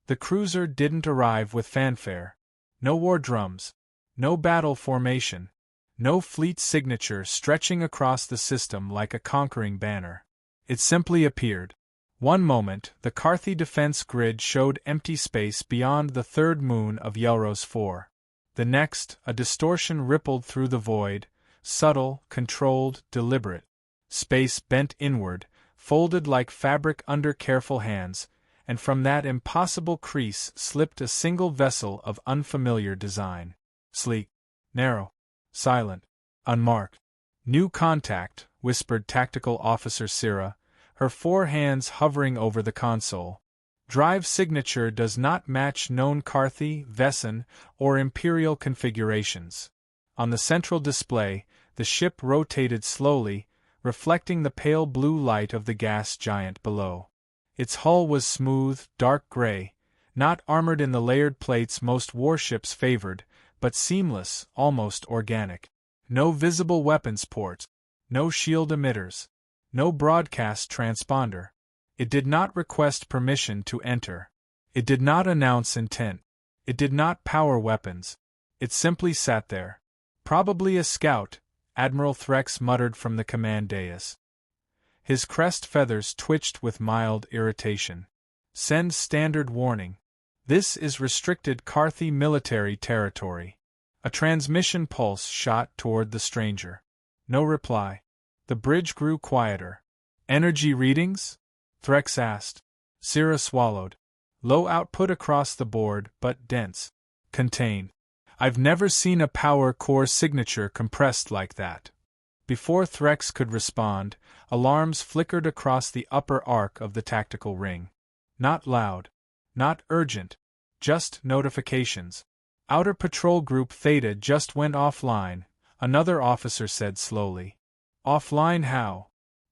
The cruiser didn't arrive with fanfare. No war drums. No battle formation. No fleet signature stretching across the system like a conquering banner. It simply appeared. One moment, the Carthy defense grid showed empty space beyond the third moon of Yelros 4. The next, a distortion rippled through the void, subtle, controlled, deliberate. Space bent inward, folded like fabric under careful hands, and from that impossible crease slipped a single vessel of unfamiliar design. Sleek, narrow, silent, unmarked. New contact, whispered Tactical Officer Syrah, her 4 hands hovering over the console. Drive signature does not match known Carthy, Vesson, or Imperial configurations. On the central display, the ship rotated slowly, reflecting the pale blue light of the gas giant below. Its hull was smooth, dark gray, not armored in the layered plates most warships favored, but seamless, almost organic. No visible weapons ports, no shield emitters, no broadcast transponder. It did not request permission to enter. It did not announce intent. It did not power weapons. It simply sat there. Probably a scout, Admiral Threx muttered from the command dais. His crest feathers twitched with mild irritation. Send standard warning. This is restricted Carthy military territory. A transmission pulse shot toward the stranger. No reply. The bridge grew quieter. Energy readings? Threx asked. Syrah swallowed. Low output across the board, but dense. Contained. I've never seen a power core signature compressed like that. Before Threx could respond, alarms flickered across the upper arc of the tactical ring. Not loud. Not urgent. Just notifications. Outer Patrol Group Theta just went offline, another officer said slowly. Offline how?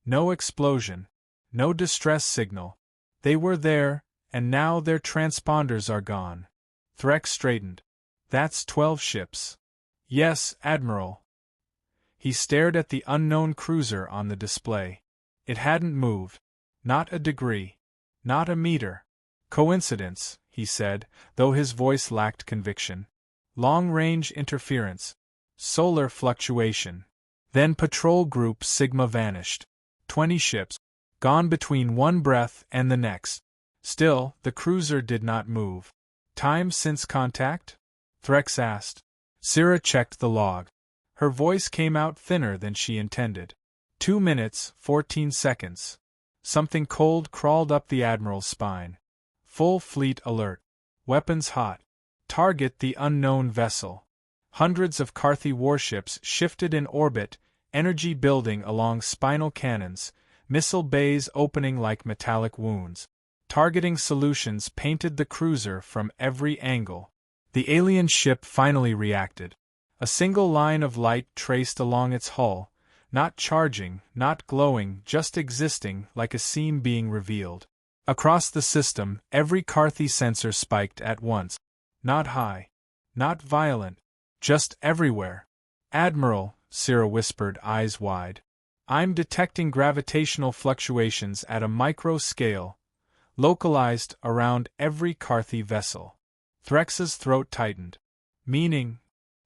No explosion. No distress signal. They were there, and now their transponders are gone. Threx straightened. That's 12 ships. Yes, Admiral. He stared at the unknown cruiser on the display. It hadn't moved. Not a degree. Not a meter. Coincidence, he said, though his voice lacked conviction. Long-range interference. Solar fluctuation. Then Patrol Group Sigma vanished. 20 ships. Gone between one breath and the next. Still, the cruiser did not move. Time since contact? Threx asked. Syrah checked the log. Her voice came out thinner than she intended. 2 minutes, 14 seconds. Something cold crawled up the Admiral's spine. Full fleet alert. Weapons hot. Target the unknown vessel. Hundreds of Carthy warships shifted in orbit, energy building along spinal cannons, missile bays opening like metallic wounds. Targeting solutions painted the cruiser from every angle. The alien ship finally reacted. A single line of light traced along its hull, not charging, not glowing, just existing like a seam being revealed. Across the system, every Carthy sensor spiked at once. Not high. Not violent. Just everywhere. Admiral, Syrah whispered, eyes wide. I'm detecting gravitational fluctuations at a micro scale, localized around every Carthy vessel. Threx's throat tightened. Meaning?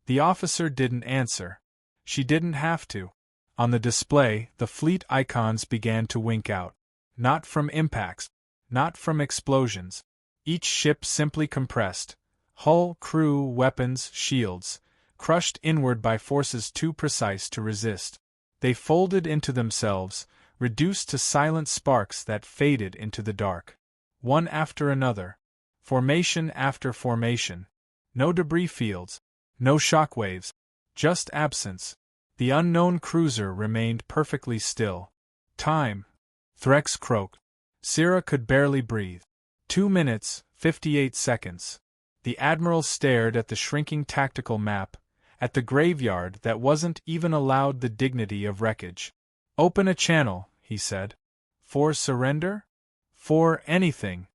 The officer didn't answer. She didn't have to. On the display, the fleet icons began to wink out. Not from impacts. Not from explosions. Each ship simply compressed. Hull, crew, weapons, shields, crushed inward by forces too precise to resist. They folded into themselves, reduced to silent sparks that faded into the dark. One after another. Formation after formation. No debris fields. No shockwaves. Just absence. The unknown cruiser remained perfectly still. Time. Threx croaked. Syrah could barely breathe. 2 minutes, 58 seconds. The Admiral stared at the shrinking tactical map, at the graveyard that wasn't even allowed the dignity of wreckage. Open a channel, he said. For surrender? For anything.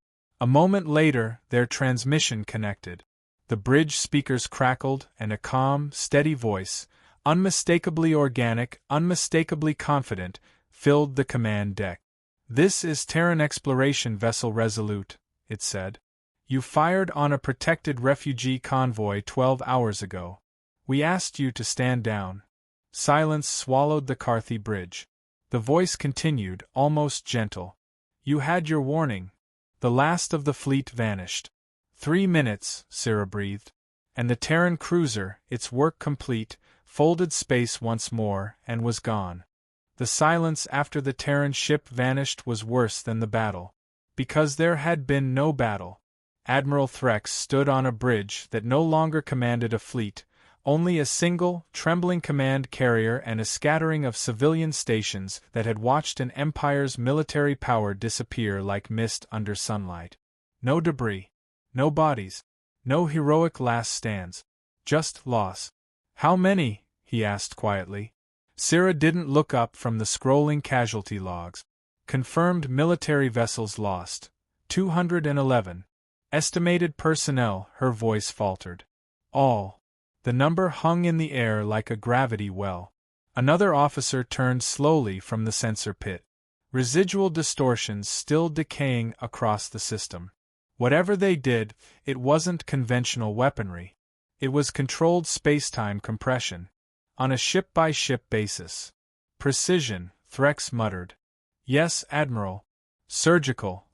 A moment later, their transmission connected. The bridge speakers crackled, and a calm, steady voice, unmistakably organic, unmistakably confident, filled the command deck. This is Terran Exploration Vessel Resolute, it said. You fired on a protected refugee convoy 12 hours ago. We asked you to stand down. Silence swallowed the Carthy bridge. The voice continued, almost gentle. You had your warning. The last of the fleet vanished. 3 minutes, Syrah breathed. And the Terran cruiser, its work complete, folded space once more and was gone. The silence after the Terran ship vanished was worse than the battle. Because there had been no battle. Admiral Threx stood on a bridge that no longer commanded a fleet, only a single, trembling command carrier and a scattering of civilian stations that had watched an empire's military power disappear like mist under sunlight. No debris. No bodies. No heroic last stands. Just loss. How many? He asked quietly. Syrah didn't look up from the scrolling casualty logs. Confirmed military vessels lost. 211. Estimated personnel, her voice faltered. All. The number hung in the air like a gravity well. Another officer turned slowly from the sensor pit. Residual distortions still decaying across the system. Whatever they did, it wasn't conventional weaponry. It was controlled space-time compression. On a ship-by-ship basis. Precision, Threx muttered. Yes, Admiral. Surgical.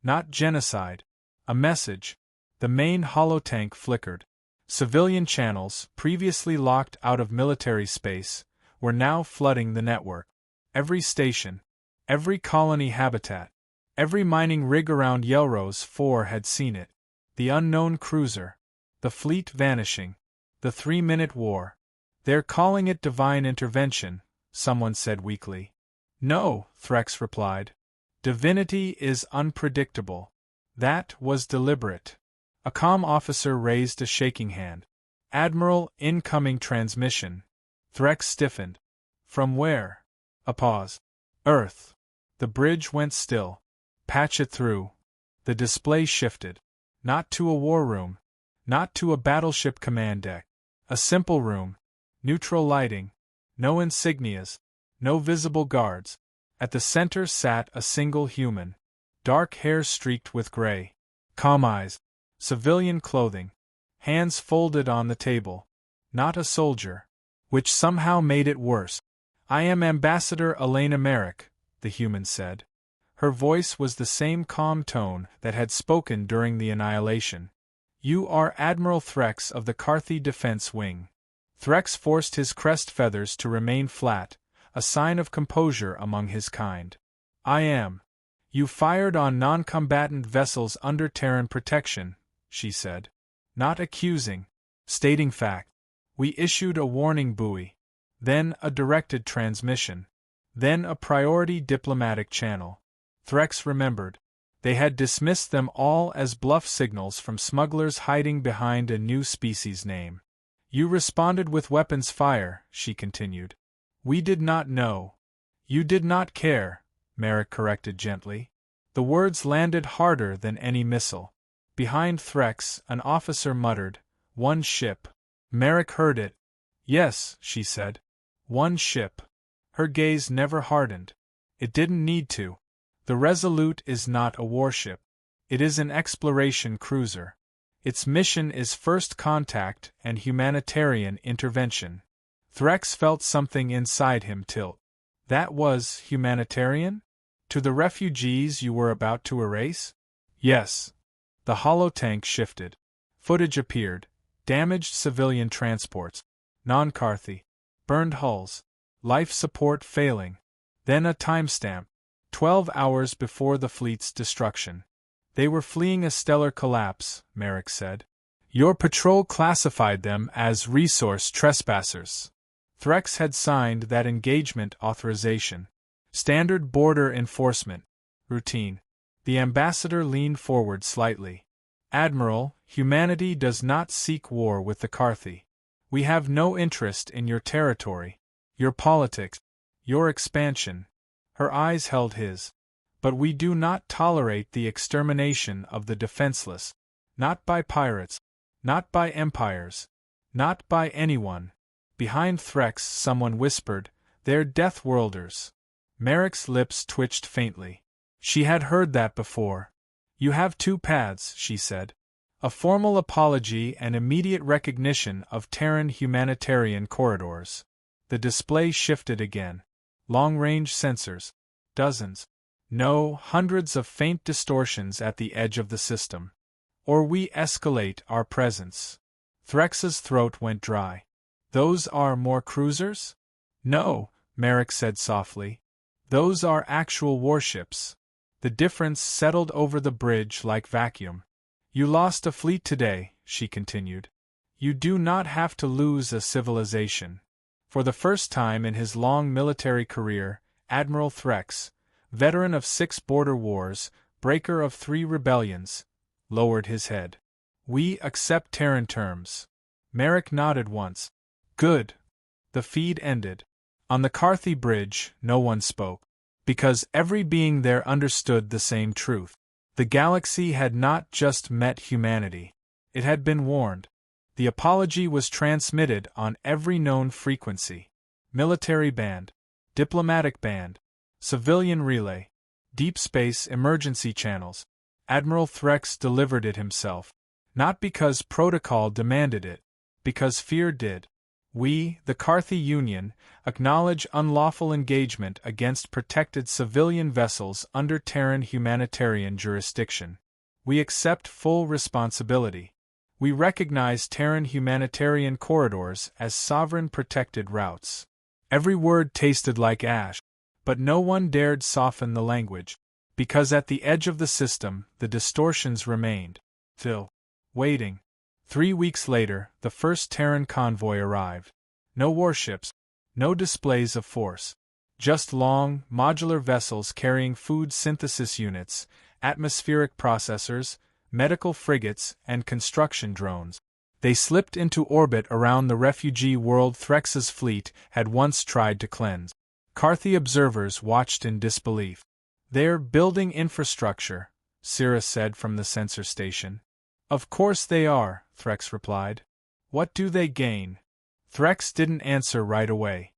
Not genocide. A message. The main holotank flickered. Civilian channels, previously locked out of military space, were now flooding the network. Every station, every colony habitat, every mining rig around Yelrose 4 had seen it. The unknown cruiser. The fleet vanishing. The 3-minute war. They're calling it divine intervention, someone said weakly. No, Threx replied. Divinity is unpredictable. That was deliberate. A comm officer raised a shaking hand. Admiral, incoming transmission. Threx stiffened. From where? A pause. Earth. The bridge went still. Patch it through. The display shifted. Not to a war room. Not to a battleship command deck. A simple room. Neutral lighting. No insignias. No visible guards. At the center sat a single human. Dark hair streaked with gray. Calm eyes. Civilian clothing. Hands folded on the table. Not a soldier. Which somehow made it worse. I am Ambassador Elena Merrick, the human said. Her voice was the same calm tone that had spoken during the annihilation. You are Admiral Threx of the Carthy Defense Wing. Threx forced his crest feathers to remain flat, a sign of composure among his kind. I am. You fired on non-combatant vessels under Terran protection, she said. Not accusing. Stating fact. We issued a warning buoy. Then a directed transmission. Then a priority diplomatic channel. Threx remembered. They had dismissed them all as bluff signals from smugglers hiding behind a new species name. You responded with weapons fire, she continued. We did not know. You did not care, Merrick corrected gently. The words landed harder than any missile. Behind Threx, an officer muttered, One ship. Merrick heard it. Yes, she said. One ship. Her gaze never hardened. It didn't need to. The Resolute is not a warship. It is an exploration cruiser. Its mission is first contact and humanitarian intervention. Threx felt something inside him tilt. That was humanitarian? To the refugees you were about to erase? Yes. The holotank shifted. Footage appeared. Damaged civilian transports. Non-Carthy. Burned hulls. Life support failing. Then a timestamp. 12 hours before the fleet's destruction. They were fleeing a stellar collapse, Merrick said. Your patrol classified them as resource trespassers. Threx had signed that engagement authorization. Standard border enforcement. Routine. The ambassador leaned forward slightly. Admiral, humanity does not seek war with the Carthy. We have no interest in your territory, your politics, your expansion. Her eyes held his. But we do not tolerate the extermination of the defenseless. Not by pirates. Not by empires. Not by anyone. Behind Threx someone whispered, They're Deathworlders. Merrick's lips twitched faintly. She had heard that before. You have two paths, she said. A formal apology and immediate recognition of Terran humanitarian corridors. The display shifted again. Long-range sensors. Dozens. No, hundreds of faint distortions at the edge of the system. Or we escalate our presence. Threx's throat went dry. Those are more cruisers? No, Merrick said softly. Those are actual warships. The difference settled over the bridge like vacuum. You lost a fleet today, she continued. You do not have to lose a civilization. For the first time in his long military career, Admiral Threx, veteran of 6 border wars, breaker of 3 rebellions, lowered his head. We accept Terran terms. Merrick nodded once. Good. The feed ended. On the Carthy Bridge, no one spoke. Because every being there understood the same truth. The galaxy had not just met humanity. It had been warned. The apology was transmitted on every known frequency. Military band. Diplomatic band. Civilian relay. Deep space emergency channels. Admiral Threx delivered it himself. Not because protocol demanded it. Because fear did. We, the Carthy Union, acknowledge unlawful engagement against protected civilian vessels under Terran humanitarian jurisdiction. We accept full responsibility. We recognize Terran humanitarian corridors as sovereign protected routes. Every word tasted like ash, but no one dared soften the language, because at the edge of the system the distortions remained. Till, waiting. 3 weeks later, the first Terran convoy arrived. No warships, no displays of force. Just long, modular vessels carrying food synthesis units, atmospheric processors, medical frigates, and construction drones. They slipped into orbit around the refugee world Threx's fleet had once tried to cleanse. Carthy observers watched in disbelief. They're building infrastructure, Syrah said from the sensor station. Of course they are, Threx replied. What do they gain? Threx didn't answer right away.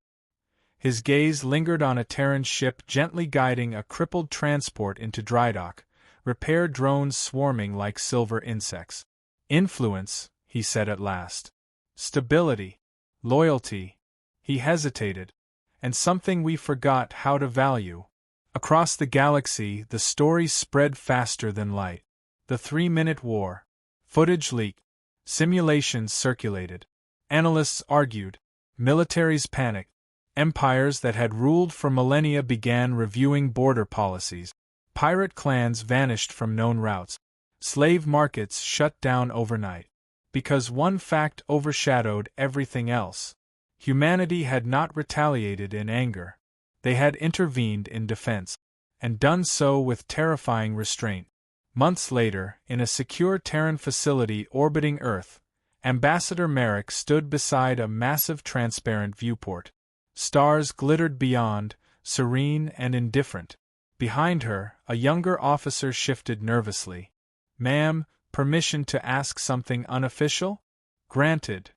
His gaze lingered on a Terran ship gently guiding a crippled transport into drydock, repair drones swarming like silver insects. Influence, he said at last. Stability. Loyalty. He hesitated. And something we forgot how to value. Across the galaxy, the story spread faster than light. The 3-minute war. Footage leaked. Simulations circulated. Analysts argued. Militaries panicked. Empires that had ruled for millennia began reviewing border policies. Pirate clans vanished from known routes. Slave markets shut down overnight. Because one fact overshadowed everything else. Humanity had not retaliated in anger. They had intervened in defense. And done so with terrifying restraint. Months later, in a secure Terran facility orbiting Earth, Ambassador Merrick stood beside a massive transparent viewport. Stars glittered beyond, serene and indifferent. Behind her, a younger officer shifted nervously. Ma'am, permission to ask something unofficial? Granted.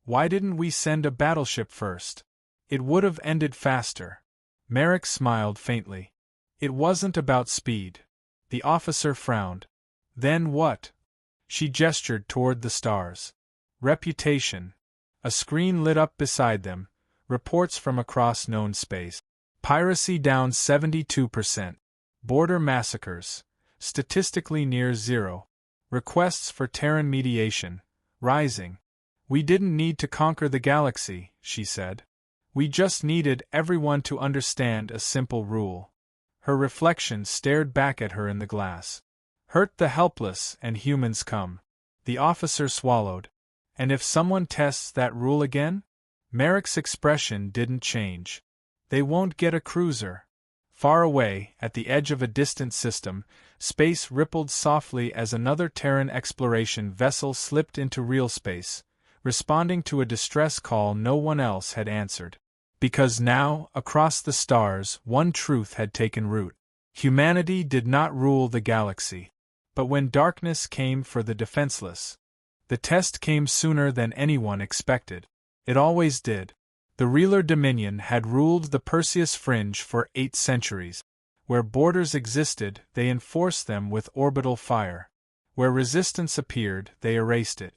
Why didn't we send a battleship first? It would have ended faster. Merrick smiled faintly. It wasn't about speed. The officer frowned. Then what? She gestured toward the stars. Reputation. A screen lit up beside them. Reports from across known space. Piracy down 72%. Border massacres. Statistically near zero. Requests for Terran mediation. Rising. We didn't need to conquer the galaxy, she said. We just needed everyone to understand a simple rule. Her reflection stared back at her in the glass. Hurt the helpless and humans come. The officer swallowed. And if someone tests that rule again? Merrick's expression didn't change. They won't get a cruiser. Far away, at the edge of a distant system, space rippled softly as another Terran exploration vessel slipped into real space, responding to a distress call no one else had answered. Because now, across the stars, one truth had taken root. Humanity did not rule the galaxy. But when darkness came for the defenseless, the test came sooner than anyone expected. It always did. The Reeler Dominion had ruled the Perseus Fringe for 8 centuries. Where borders existed, they enforced them with orbital fire. Where resistance appeared, they erased it.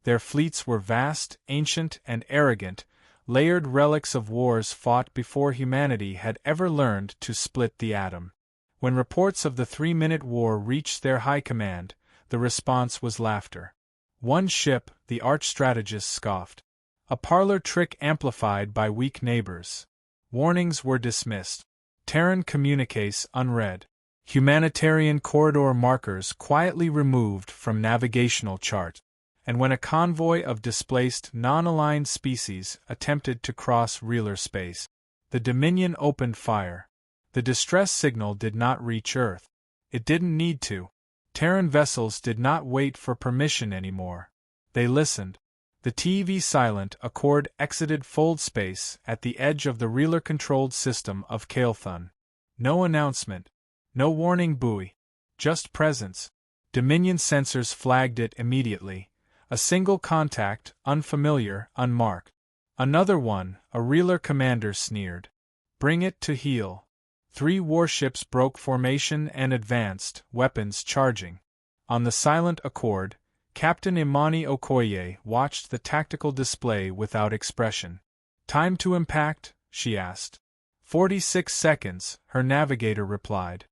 Their fleets were vast, ancient, and arrogant, layered relics of wars fought before humanity had ever learned to split the atom. When reports of the 3-minute war reached their high command, the response was laughter. One ship, the arch-strategist scoffed. A parlor trick amplified by weak neighbors. Warnings were dismissed. Terran communiques unread. Humanitarian corridor markers quietly removed from navigational chart. And when a convoy of displaced, non-aligned species attempted to cross realer space, the Dominion opened fire. The distress signal did not reach Earth. It didn't need to. Terran vessels did not wait for permission anymore. They listened. The TV silent Accord exited fold space at the edge of the reeler-controlled system of Kael'thun. No announcement. No warning buoy. Just presence. Dominion sensors flagged it immediately. A single contact, unfamiliar, unmarked. Another one, a reeler commander sneered. Bring it to heel. 3 warships broke formation and advanced, weapons charging. On the silent Accord, Captain Imani Okoye watched the tactical display without expression. Time to impact? She asked. 46 seconds, her navigator replied.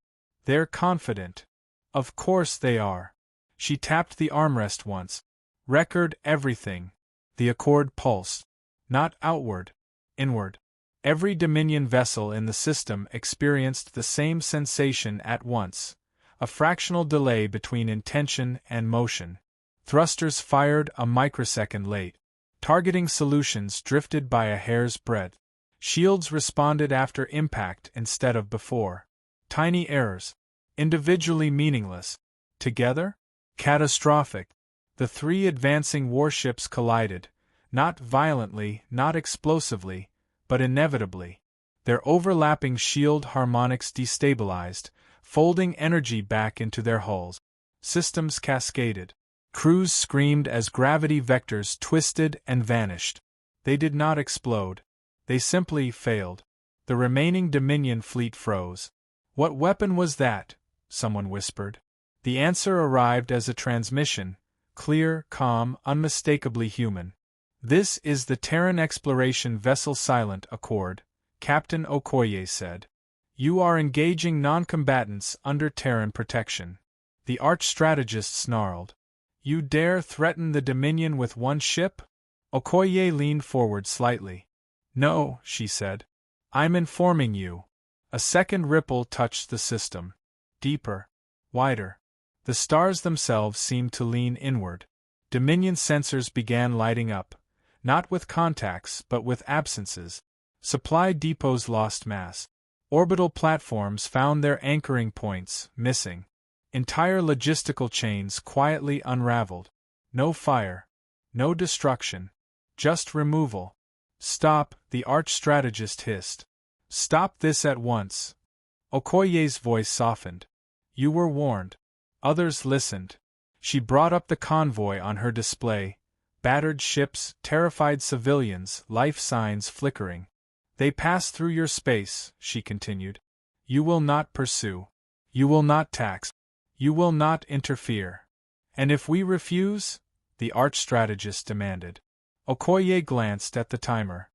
They're confident. Of course they are. She tapped the armrest once. Record everything. The Accord pulsed. Not outward. Inward. Every Dominion vessel in the system experienced the same sensation at once. A fractional delay between intention and motion. Thrusters fired a microsecond late. Targeting solutions drifted by a hair's breadth. Shields responded after impact instead of before. Tiny errors. Individually meaningless. Together? Catastrophic. The 3 advancing warships collided, not violently, not explosively, but inevitably. Their overlapping shield harmonics destabilized, folding energy back into their hulls. Systems cascaded. Crews screamed as gravity vectors twisted and vanished. They did not explode. They simply failed. The remaining Dominion fleet froze. What weapon was that? Someone whispered. The answer arrived as a transmission. Clear, calm, unmistakably human. This is the Terran exploration vessel Silent Accord, Captain Okoye said. You are engaging non-combatants under Terran protection. The arch-strategist snarled. You dare threaten the Dominion with one ship? Okoye leaned forward slightly. No, she said. I'm informing you. A second ripple touched the system. Deeper. Wider. The stars themselves seemed to lean inward. Dominion sensors began lighting up, not with contacts but with absences. Supply depots lost mass. Orbital platforms found their anchoring points, missing. Entire logistical chains quietly unraveled. No fire. No destruction. Just removal. Stop, the arch-strategist hissed. Stop this at once. Okoye's voice softened. You were warned. Others listened. She brought up the convoy on her display. Battered ships, terrified civilians, life signs flickering. They pass through your space, she continued. You will not pursue. You will not tax. You will not interfere. And if we refuse? The arch-strategist demanded. Okoye glanced at the timer.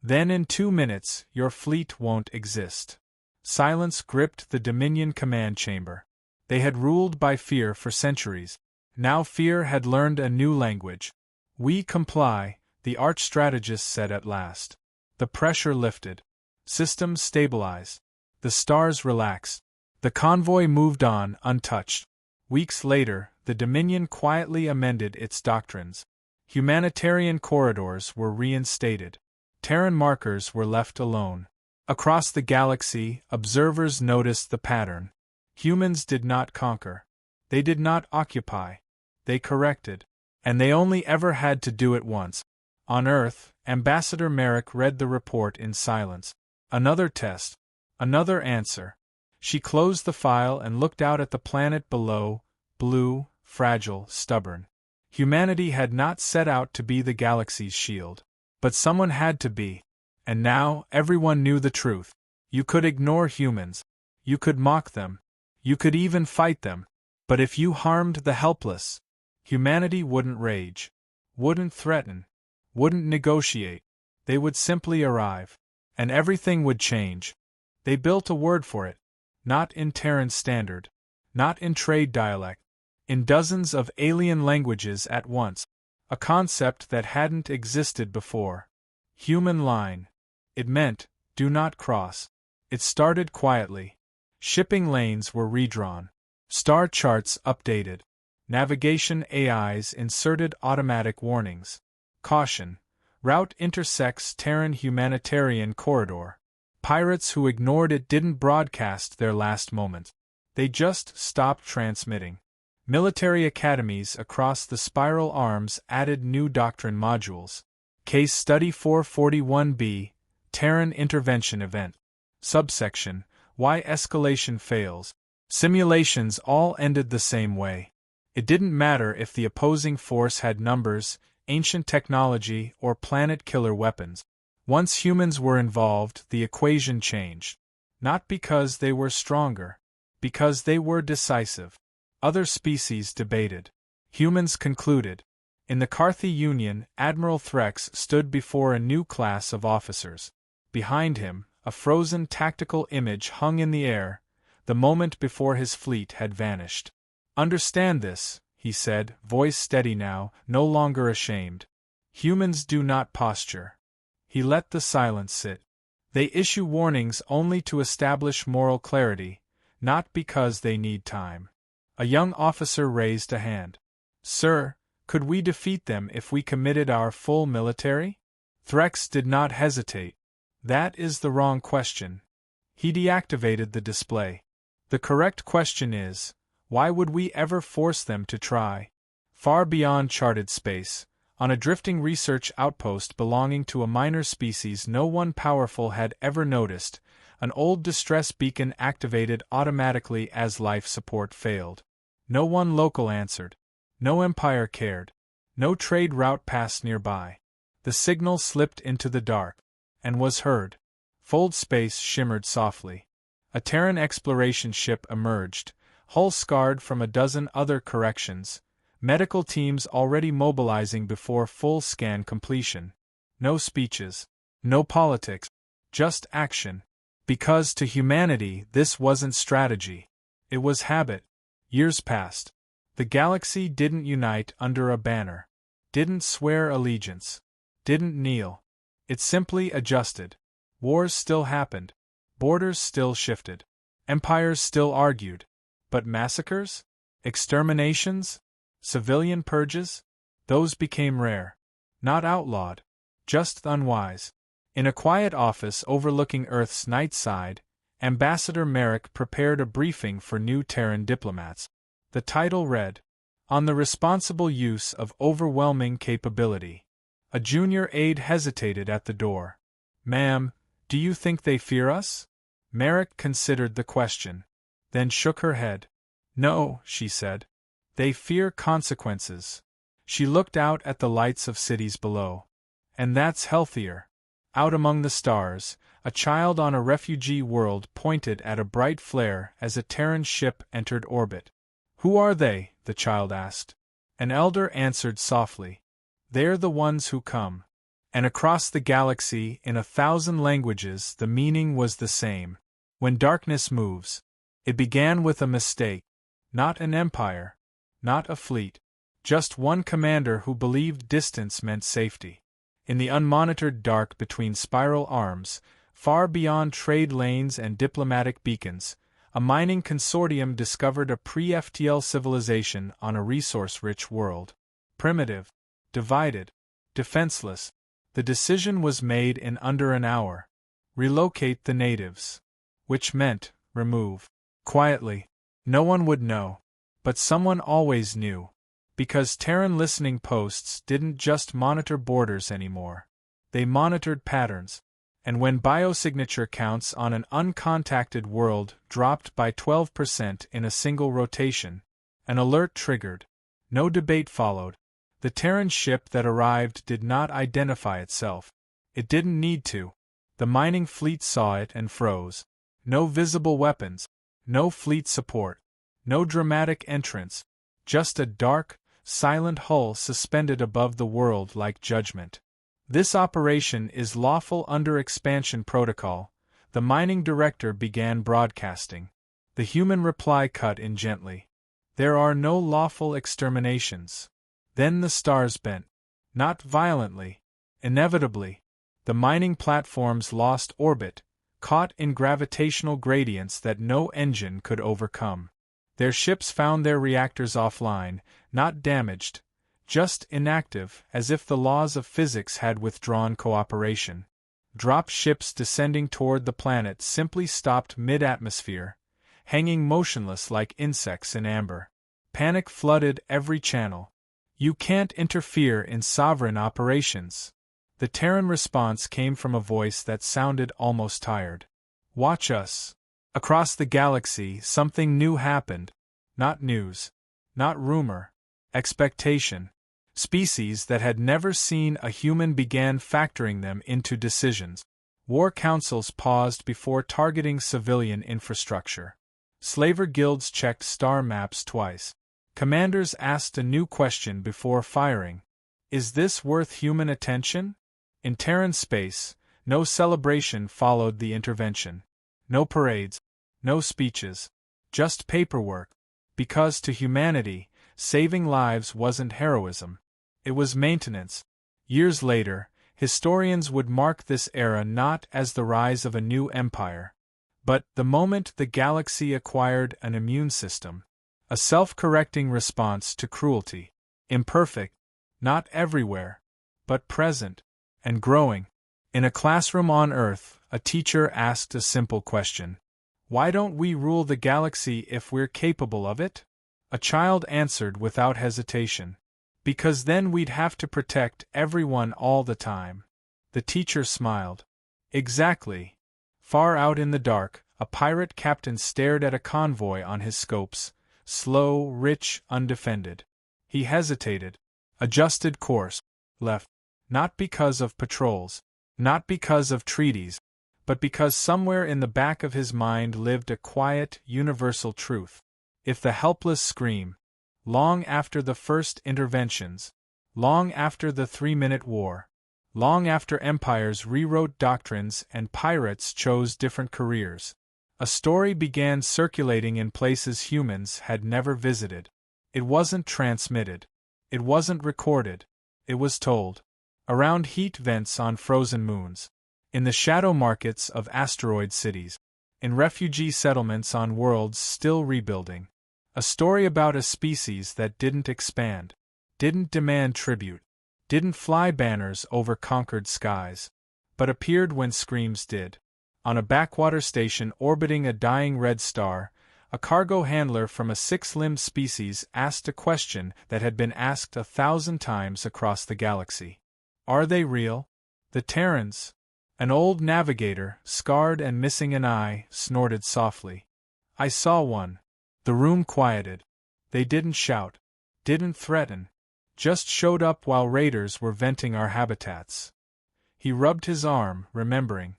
Then in 2 minutes, your fleet won't exist. Silence gripped the Dominion command chamber. They had ruled by fear for centuries. Now fear had learned a new language. We comply, the arch-strategist said at last. The pressure lifted. Systems stabilized. The stars relaxed. The convoy moved on untouched. Weeks later, the Dominion quietly amended its doctrines. Humanitarian corridors were reinstated. Terran markers were left alone. Across the galaxy, observers noticed the pattern. Humans did not conquer. They did not occupy. They corrected. And they only ever had to do it once. On Earth, Ambassador Merrick read the report in silence. Another test. Another answer. She closed the file and looked out at the planet below, blue, fragile, stubborn. Humanity had not set out to be the galaxy's shield. But someone had to be. And now, everyone knew the truth. You could ignore humans. You could mock them. You could even fight them. But if you harmed the helpless, humanity wouldn't rage, wouldn't threaten, wouldn't negotiate. They would simply arrive. And everything would change. They built a word for it. Not in Terran standard. Not in trade dialect. In dozens of alien languages at once. A concept that hadn't existed before. Human line. It meant, do not cross. It started quietly. Shipping lanes were redrawn. Star charts updated. Navigation AIs inserted automatic warnings. Caution. Route intersects Terran humanitarian corridor. Pirates who ignored it didn't broadcast their last moment. They just stopped transmitting. Military academies across the spiral arms added new doctrine modules. Case Study 441b, Terran Intervention Event. Subsection, Why Escalation Fails. Simulations all ended the same way. It didn't matter if the opposing force had numbers, ancient technology, or planet-killer weapons. Once humans were involved, the equation changed. Not because they were stronger. Because they were decisive. Other species debated. Humans concluded. In the Carthy Union, Admiral Threx stood before a new class of officers. Behind him, a frozen tactical image hung in the air, the moment before his fleet had vanished. Understand this, he said, voice steady now, no longer ashamed. Humans do not posture. He let the silence sit. They issue warnings only to establish moral clarity, not because they need time. A young officer raised a hand. Sir, could we defeat them if we committed our full military? Threx did not hesitate. That is the wrong question. He deactivated the display. The correct question is, why would we ever force them to try? Far beyond charted space, on a drifting research outpost belonging to a minor species no one powerful had ever noticed, an old distress beacon activated automatically as life support failed. No one local answered. No empire cared. No trade route passed nearby. The signal slipped into the dark, and was heard. Fold space shimmered softly. A Terran exploration ship emerged, hull scarred from a dozen other corrections, medical teams already mobilizing before full scan completion. No speeches. No politics. Just action. Because to humanity this wasn't strategy. It was habit. Years passed. The galaxy didn't unite under a banner. Didn't swear allegiance. Didn't kneel. It simply adjusted. Wars still happened. Borders still shifted. Empires still argued. But massacres? Exterminations? Civilian purges? Those became rare. Not outlawed. Just unwise. In a quiet office overlooking Earth's night side, Ambassador Merrick prepared a briefing for new Terran diplomats. The title read, On the Responsible Use of Overwhelming Capability. A junior aide hesitated at the door. Ma'am, do you think they fear us? Merrick considered the question, then shook her head. No, she said. They fear consequences. She looked out at the lights of cities below. And that's healthier. Out among the stars, a child on a refugee world pointed at a bright flare as a Terran ship entered orbit. Who are they? The child asked. An elder answered softly. They're the ones who come. And across the galaxy, in 1,000 languages, the meaning was the same. When darkness moves. It began with a mistake. Not an empire. Not a fleet. Just one commander who believed distance meant safety. In the unmonitored dark between spiral arms, far beyond trade lanes and diplomatic beacons, a mining consortium discovered a pre-FTL civilization on a resource-rich world. Primitive. Divided. Defenseless. The decision was made in under an hour. Relocate the natives. Which meant, remove. Quietly. No one would know. But someone always knew. Because Terran listening posts didn't just monitor borders anymore. They monitored patterns. And when biosignature counts on an uncontacted world dropped by 12% in a single rotation, an alert triggered. No debate followed. The Terran ship that arrived did not identify itself. It didn't need to. The mining fleet saw it and froze. No visible weapons. No fleet support. No dramatic entrance, just a dark, silent hull suspended above the world like judgment. This operation is lawful under expansion protocol, the mining director began broadcasting. The human reply cut in gently. There are no lawful exterminations. Then the stars bent. Not violently. Inevitably. The mining platforms lost orbit, caught in gravitational gradients that no engine could overcome. Their ships found their reactors offline, not damaged, just inactive, as if the laws of physics had withdrawn cooperation. Drop ships descending toward the planet simply stopped mid-atmosphere, hanging motionless like insects in amber. Panic flooded every channel. You can't interfere in sovereign operations. The Terran response came from a voice that sounded almost tired. Watch us. Across the galaxy, something new happened. Not news. Not rumor. Expectation. Species that had never seen a human began factoring them into decisions. War councils paused before targeting civilian infrastructure. Slaver guilds checked star maps twice. Commanders asked a new question before firing. Is this worth human attention? In Terran space, no celebration followed the intervention. No parades. No speeches. Just paperwork. Because to humanity, saving lives wasn't heroism. It was maintenance. Years later, historians would mark this era not as the rise of a new empire, but the moment the galaxy acquired an immune system, a self-correcting response to cruelty. Imperfect, not everywhere, but present, and growing. In a classroom on Earth, a teacher asked a simple question. Why don't we rule the galaxy if we're capable of it? A child answered without hesitation. Because then we'd have to protect everyone all the time. The teacher smiled. Exactly. Far out in the dark, a pirate captain stared at a convoy on his scopes, slow, rich, undefended. He hesitated, adjusted course, left. Not because of patrols, not because of treaties, but because somewhere in the back of his mind lived a quiet, universal truth. If the helpless scream, long after the first interventions, long after the 3-minute war, long after empires rewrote doctrines and pirates chose different careers, a story began circulating in places humans had never visited. It wasn't transmitted. It wasn't recorded. It was told. Around heat vents on frozen moons. In the shadow markets of asteroid cities. In refugee settlements on worlds still rebuilding. A story about a species that didn't expand, didn't demand tribute, didn't fly banners over conquered skies, but appeared when screams did. On a backwater station orbiting a dying red star, a cargo handler from a 6-limbed species asked a question that had been asked 1,000 times across the galaxy. Are they real? The Terrans? An old navigator, scarred and missing an eye, snorted softly. I saw one. The room quieted. They didn't shout. Didn't threaten. Just showed up while raiders were venting our habitats. He rubbed his arm, remembering.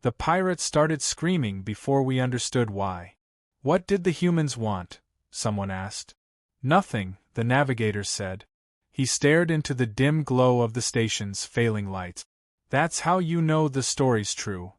The pirates started screaming before we understood why. What did the humans want? Someone asked. Nothing, the navigator said. He stared into the dim glow of the station's failing lights. That's how you know the story's true.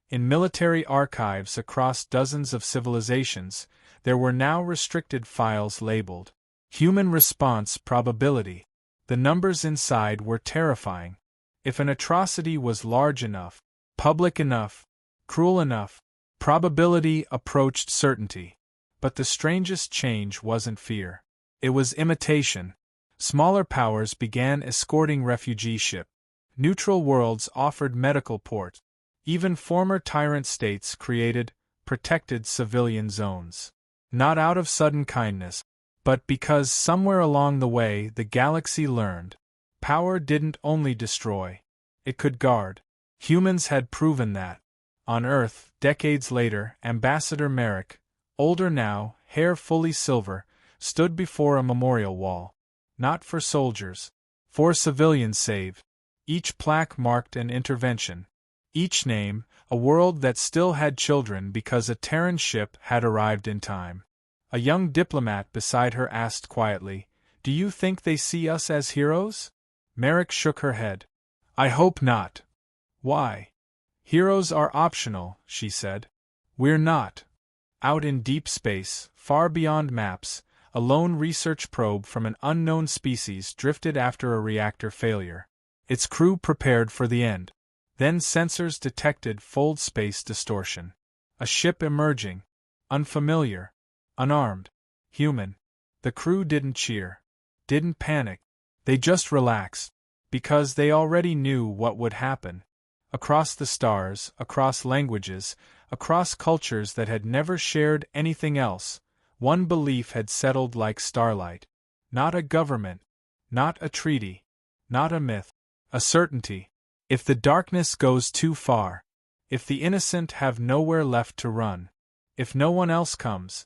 In military archives across dozens of civilizations, there were now restricted files labeled Human Response Probability. The numbers inside were terrifying. If an atrocity was large enough, public enough, cruel enough, probability approached certainty. But the strangest change wasn't fear. It was imitation. Smaller powers began escorting refugee ships. Neutral worlds offered medical port. Even former tyrant states created, protected civilian zones. Not out of sudden kindness, but because somewhere along the way the galaxy learned. Power didn't only destroy. It could guard. Humans had proven that. On Earth, decades later, Ambassador Merrick, older now, hair fully silver, stood before a memorial wall. Not for soldiers. For civilians saved. Each plaque marked an intervention. Each name, a world that still had children because a Terran ship had arrived in time. A young diplomat beside her asked quietly, "Do you think they see us as heroes?" Merrick shook her head. "I hope not." "Why?" "Heroes are optional," she said. "We're not." Out in deep space, far beyond maps, a lone research probe from an unknown species drifted after a reactor failure. Its crew prepared for the end. Then sensors detected fold space distortion. A ship emerging. Unfamiliar. Unarmed. Human. The crew didn't cheer. Didn't panic. They just relaxed. Because they already knew what would happen. Across the stars, across languages, across cultures that had never shared anything else, one belief had settled like starlight. Not a government. Not a treaty. Not a myth. A certainty. If the darkness goes too far, if the innocent have nowhere left to run, if no one else comes,